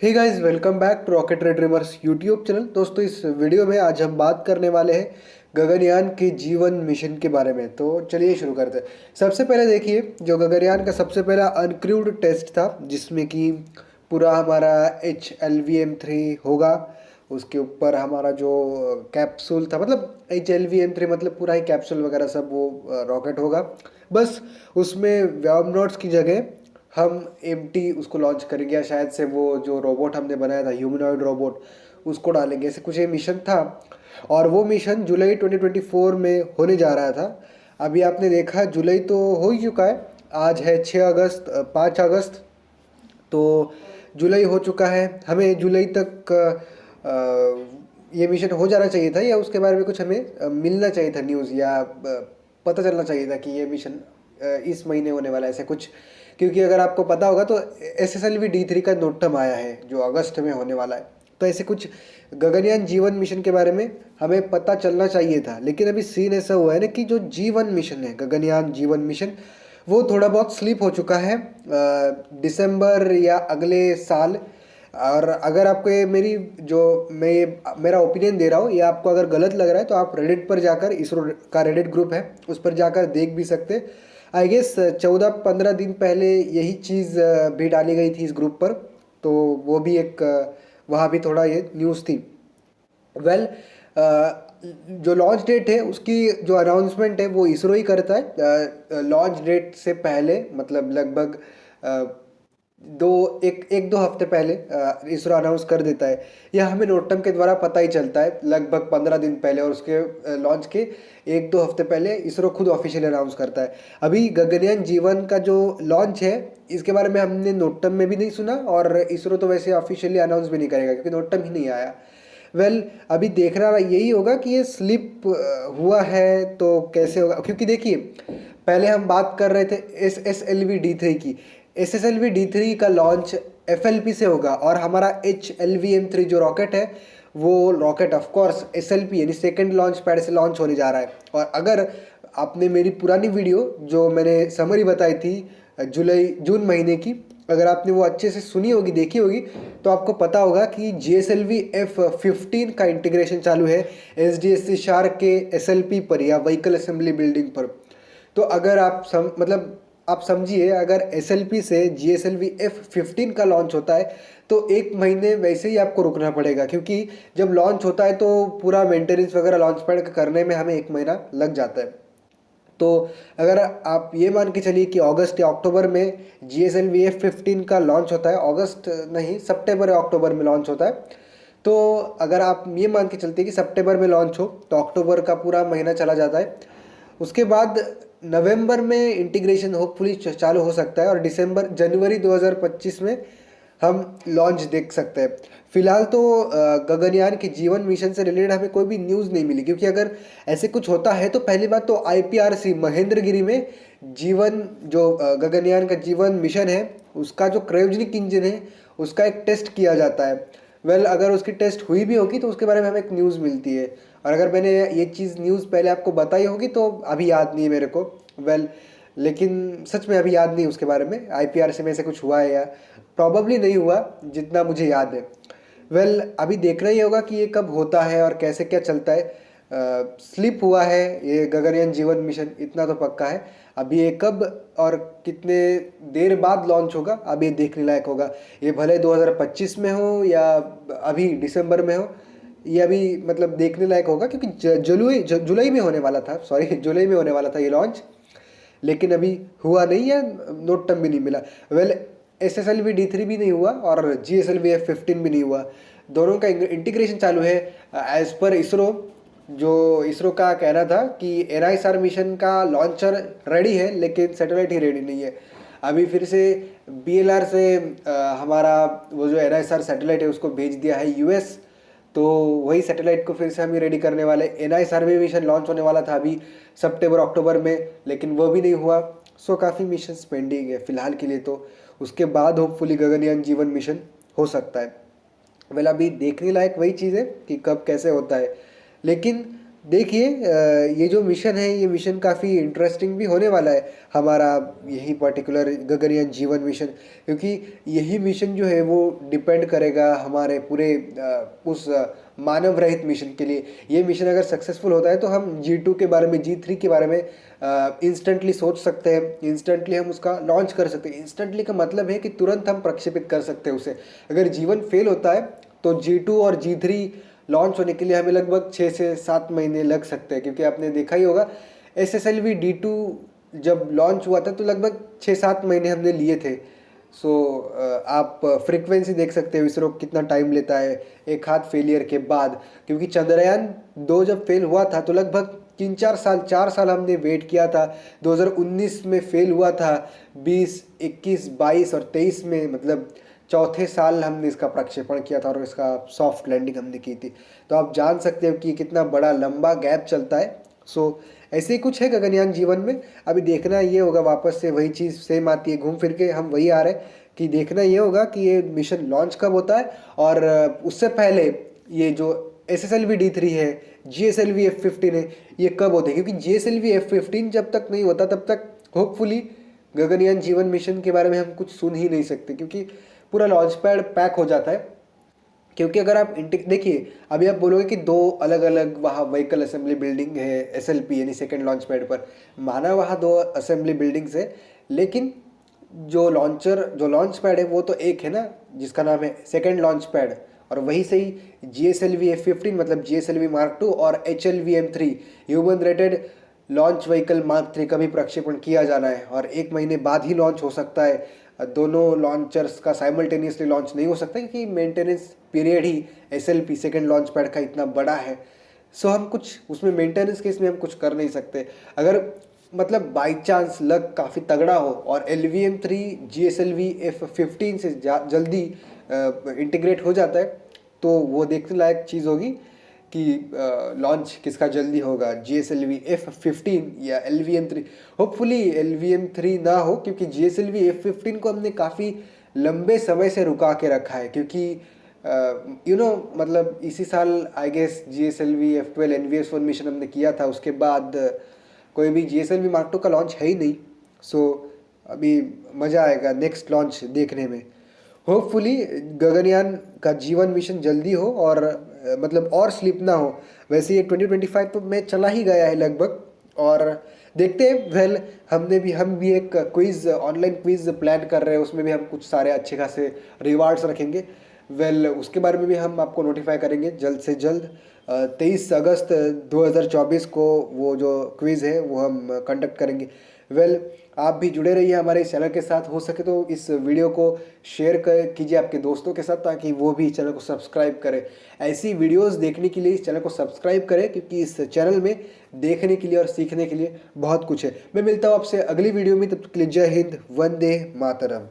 Hey guys, welcome back to Rocket Red Dreamers YouTube channel. दोस्तों, इस video में आज हम बात करने वाले हैं गगनयान के जीवन मिशन के बारे में। तो चलिए शुरू करते हैं। सबसे पहले देखिए, जो गगनयान का सबसे पहला अनक्रूड टेस्ट था, जिसमें कि पूरा हमारा HLVM-3 होगा। उसके ऊपर हमारा जो कैप्सूल था, मतलब HLVM-3 मतलब पूरा ही कैप्सूल वगैरह सब वो रॉकेट होगा। बस उसमें व्योमनॉट्स की जगह हम एम्प्टी उसको लॉन्च करेंगे, या शायद से वो जो रोबोट हमने बनाया था, ह्यूमनॉइड रोबोट, उसको डालेंगे। ऐसे कुछ ये मिशन था, और वो मिशन जुलाई 2024 में होने जा रहा था। अभी आपने देखा, जुलाई तो हो ही चुका है। आज है 6 अगस्त, 5 अगस्त। तो जुलाई हो चुका है। हमें जुलाई तक ये मिशन हो जाना चाहिए था, या उसके बारे में कुछ हमें मिलना चाहिए था न्यूज़, या पता चलना चाहिए था कि ये मिशन इस महीने होने वाला है, ऐसे कुछ। क्योंकि अगर आपको पता होगा तो SSLV-D3 का नोटम आया है जो अगस्त में होने वाला है। तो ऐसे कुछ गगनयान जीवन मिशन के बारे में हमें पता चलना चाहिए था। लेकिन अभी सीन ऐसा हुआ है ना कि जो जीवन मिशन है, गगनयान जीवन मिशन, वो थोड़ा बहुत स्लिप हो चुका है दिसंबर या अगले साल। और अगर आपको ये मैं ये मेरा ओपिनियन दे रहा हूँ, ये आपको अगर गलत लग रहा है तो आप रेडिट पर जाकर, इसरो का रेडिट ग्रुप है उस पर जाकर देख भी सकते। आई गेस 14-15 दिन पहले यही चीज़ भी डाली गई थी इस ग्रुप पर। तो वो भी एक वहाँ भी थोड़ा ये न्यूज़ थी। वेल, जो लॉन्च डेट है उसकी जो अनाउंसमेंट है वो इसरो ही करता है। लॉन्च डेट से पहले, मतलब लगभग एक दो हफ्ते पहले इसरो अनाउंस कर देता है। यह हमें नोटम के द्वारा पता ही चलता है लगभग 15 दिन पहले, और उसके लॉन्च के एक दो हफ्ते पहले इसरो खुद ऑफिशियली अनाउंस करता है। अभी गगनयान जीवन का जो लॉन्च है, इसके बारे में हमने नोटम में भी नहीं सुना, और इसरो तो वैसे ऑफिशियली अनाउंस भी नहीं करेगा क्योंकि नोटम ही नहीं आया। वेल, अभी देखना यही होगा कि ये स्लिप हुआ है तो कैसे होगा। क्योंकि देखिए, पहले हम बात कर रहे थे SSLV-D3 की। SSLV-D3 का लॉन्च FLP से होगा, और हमारा HLVM-3 जो रॉकेट है, वो रॉकेट ऑफकोर्स SLP यानी सेकेंड लॉन्च पैड से लॉन्च होने जा रहा है। और अगर आपने मेरी पुरानी वीडियो जो मैंने समरी बताई थी जून महीने की, अगर आपने वो अच्छे से सुनी होगी, देखी होगी, तो आपको पता होगा कि GSLV F-15 का इंटीग्रेशन चालू है SDSC शार्क के SLP पर, या व्हीकल असेंबली बिल्डिंग पर। तो अगर मतलब आप समझिए, अगर SLP से GSLV F-15 का लॉन्च होता है तो एक महीने वैसे ही आपको रुकना पड़ेगा, क्योंकि जब लॉन्च होता है तो पूरा मेंटेनेंस वगैरह लॉन्च पैड करने में हमें एक महीना लग जाता है। तो अगर आप ये मान के चलिए कि अगस्त या अक्टूबर में GSLV F-15 का लॉन्च होता है, अगस्त नहीं, सितंबर या अक्टूबर में लॉन्च होता है। तो अगर आप ये मान के चलते हैं कि सितंबर में लॉन्च हो, तो अक्टूबर का पूरा महीना चला जाता है। उसके बाद नवंबर में इंटीग्रेशन होपफुली चालू हो सकता है, और जनवरी 2025 में हम लॉन्च देख सकते हैं। फिलहाल तो गगनयान के जीवन मिशन से रिलेटेड हमें कोई भी न्यूज़ नहीं मिली, क्योंकि अगर ऐसे कुछ होता है तो पहली बात तो IPRC महेंद्रगिरी में गगनयान का जीवन मिशन है, उसका जो क्रायोजेनिक इंजन है, उसका एक टेस्ट किया जाता है। वेल, अगर उसकी टेस्ट हुई भी होगी तो उसके बारे में हमें एक न्यूज़ मिलती है। और अगर मैंने ये चीज़ न्यूज़ पहले आपको बताई होगी तो अभी याद नहीं है मेरे को। वेल, लेकिन सच में अभी याद नहीं उसके बारे में, IPRC में ऐसे कुछ हुआ है या प्रॉबली नहीं हुआ, जितना मुझे याद है। वेल, अभी देखना ही होगा कि ये कब होता है और कैसे क्या चलता है। स्लिप हुआ है ये गगनयान जीवन मिशन, इतना तो पक्का है। अभी ये कब और कितने देर बाद लॉन्च होगा, अब ये देखने लायक होगा। ये भले 2025 में हो या अभी दिसंबर में हो, ये अभी मतलब देखने लायक होगा, क्योंकि जुलाई में होने वाला था, सॉरी जुलाई में होने वाला था ये लॉन्च। लेकिन अभी हुआ नहीं है, नोट टर्म भी नहीं मिला। वेल, SSLV-D3 भी नहीं हुआ, और GSLV F-15 भी नहीं हुआ। दोनों का इंटीग्रेशन चालू है। एज पर इसरो, जो इसरो का कहना था कि NISR मिशन का लॉन्चर रेडी है, लेकिन सैटेलाइट ही रेडी नहीं है। अभी फिर से BLR से हमारा वो जो NISR सैटेलाइट है उसको भेज दिया है US। तो वही सैटेलाइट को फिर से हम ही रेडी करने वाले। NISR मिशन लॉन्च होने वाला था अभी सितंबर अक्टूबर में, लेकिन वो भी नहीं हुआ। सो काफ़ी मिशन पेंडिंग है फिलहाल के लिए। तो उसके बाद होपफुली गगनयान जीवन मिशन हो सकता है। वेल, अभी देखने लायक वही चीज़ है कि कब कैसे होता है। लेकिन देखिए ये जो मिशन है ये मिशन काफ़ी इंटरेस्टिंग भी होने वाला है हमारा, यही पर्टिकुलर गगनयान जीवन मिशन, क्योंकि यही मिशन जो है वो डिपेंड करेगा हमारे पूरे उस मानव रहित मिशन के लिए। ये मिशन अगर सक्सेसफुल होता है तो हम G2 के बारे में, G3 के बारे में इंस्टेंटली सोच सकते हैं, इंस्टेंटली हम उसका लॉन्च कर सकते हैं। इंस्टेंटली का मतलब है कि तुरंत हम प्रक्षेपित कर सकते हैं उसे। अगर जीवन फेल होता है तो G2 और G3 लॉन्च होने के लिए हमें लगभग 6 से 7 महीने लग सकते हैं, क्योंकि आपने देखा ही होगा SSLV D2 जब लॉन्च हुआ था तो लगभग 6-7 महीने हमने लिए थे। सो आप फ्रीक्वेंसी देख सकते हो इसरो कितना टाइम लेता है एक हाथ फेलियर के बाद, क्योंकि चंद्रयान 2 जब फेल हुआ था तो लगभग 4 साल हमने वेट किया था। 2019 में फेल हुआ था, 20, 21, 22 और 23 में, मतलब चौथे साल हमने इसका प्रक्षेपण किया था और इसका सॉफ्ट लैंडिंग हमने की थी। तो आप जान सकते हो कि कितना बड़ा लंबा गैप चलता है। सो ऐसे ही कुछ है गगनयान जीवन में। अभी देखना ये होगा, वापस से वही चीज़ सेम आती है, घूम फिर के हम वही आ रहे हैं कि देखना ये होगा कि ये मिशन लॉन्च कब होता है, और उससे पहले ये जो SSLV D3 है, GSLV F15 है, ये कब होते हैं, क्योंकि GSLV F15 जब तक नहीं होता तब तक होपफुली गगनयान जीवन मिशन के बारे में हम कुछ सुन ही नहीं सकते, क्योंकि पूरा लॉन्च पैड पैक हो जाता है। क्योंकि अगर आप देखिए, अभी आप बोलोगे कि 2 अलग अलग वहाँ व्हीकल असेंबली बिल्डिंग है SLP यानी सेकेंड लॉन्च पैड पर, माना वहाँ 2 असेंबली बिल्डिंग्स है, लेकिन जो लॉन्च पैड है वो तो एक है ना, जिसका नाम है सेकेंड लॉन्च पैड। और वही से ही GSLV F15 मतलब GSLV Mark 2 और HLV M3 human rated launch vehicle Mark 3 का भी प्रक्षेपण किया जाना है, और 1 महीने बाद ही लॉन्च हो सकता है। दोनों लॉन्चर्स का साइमल्टेनियसली लॉन्च नहीं हो सकता, क्योंकि मेंटेनेंस पीरियड ही SLP सेकेंड लॉन्च पैड का इतना बड़ा है। सो हम कुछ उसमें मेंटेनेंस के इसमें हम कुछ कर नहीं सकते। अगर मतलब बाई चांस लक काफ़ी तगड़ा हो और LVM3 GSLV F15 से जल्दी इंटीग्रेट हो जाता है, तो वो देखने लायक चीज़ होगी कि लॉन्च किसका जल्दी होगा, GSLV F15 या LVM3। होपफुली LVM3 ना हो, क्योंकि GSLV F15 को हमने काफ़ी लंबे समय से रुका के रखा है, क्योंकि मतलब इसी साल I guess GSLV F12 NVS1 mission हमने किया था, उसके बाद कोई भी GSLV Mark 2 का लॉन्च है ही नहीं। सो अभी मज़ा आएगा नेक्स्ट लॉन्च देखने में। होपफुली गगनयान का जीवन मिशन जल्दी हो और मतलब और स्लिप ना हो। वैसे ये 2025 तो में चला ही गया है लगभग, और देखते हैं। हम भी एक क्विज़, ऑनलाइन क्विज़ प्लान कर रहे हैं, उसमें भी हम कुछ सारे अच्छे खासे रिवार्ड्स रखेंगे। उसके बारे में भी हम आपको नोटिफाई करेंगे जल्द से जल्द। 23 अगस्त 2024 को वो जो क्विज़ है वो हम कंडक्ट करेंगे। आप भी जुड़े रहिए हमारे इस चैनल के साथ। हो सके तो इस वीडियो को शेयर कीजिए आपके दोस्तों के साथ, ताकि वो भी चैनल को सब्सक्राइब करें। ऐसी वीडियोस देखने के लिए इस चैनल को सब्सक्राइब करें, क्योंकि इस चैनल में देखने के लिए और सीखने के लिए बहुत कुछ है। मैं मिलता हूँ आपसे अगली वीडियो में, तब तक के लिए जय हिंद, वंदे मातरम।